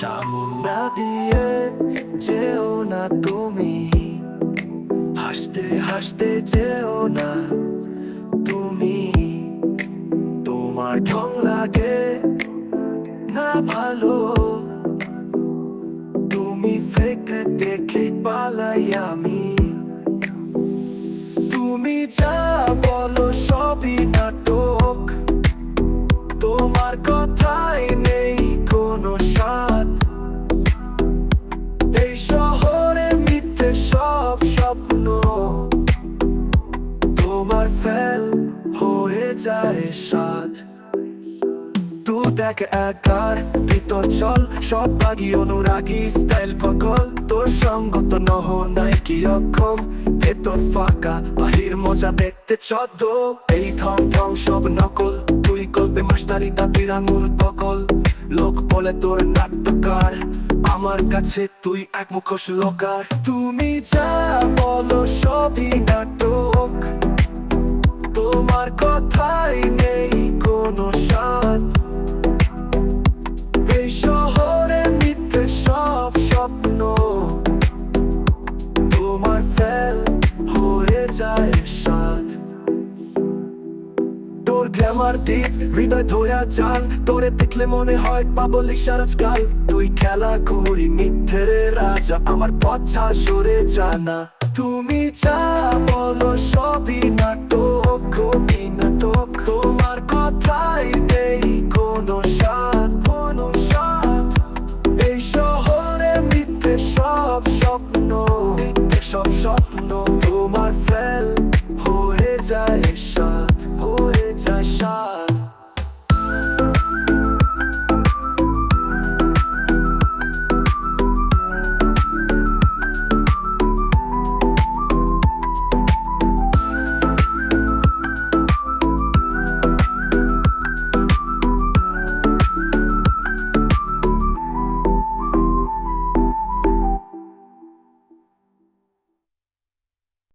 সামনা দিয়ে যেও না তুমি, হাসতে হাসতে যেও না তুমি। তোমার ঢং লাগে না ভালো, তুমি ফেকে দেখে পালাই আমি। তুমি যা বলো সবই নাটক, তোমার কথায় নেই কোনো স্বাদ। এই শহরে মিথ্যে সব স্বপ্ন, তোমার ফেল হয়ে যায় সাদ। তুই দেখ একার ভিতর চল, সব বাগি অনুরাগী স্টাইল পাগল। তোর সঙ্গ তো নহ নাই কি রকম, ভেতর ফাঁকা বাহির মজা দেখতে চদ্দ। এই ঢং ঢং সব নকল, তুই গল্পে মাস্টারি দাবির আঙুল বকল। লোক বলে তোর নাট্যকার, আমার কাছে তুই এক মুখোশ লোকার। তুমি যা বলো সবই নাটক, তোমার কথাই নেই কোনো স্বাদ। এই শহরে মিথ্যে সব স্বপ্ন, তোমার ফেল হয়ে যায় সাদ। তোর গ্ল্যামার দ্বীপ হৃদয় ধোয়া চাল, তোরে দেখলে মনে হয় পাবলিক সারাজকাল। তুই খেলা করি মিথ্যের রাজা, আমার পথ ছাড় সরে জানা। তুমি যা বলো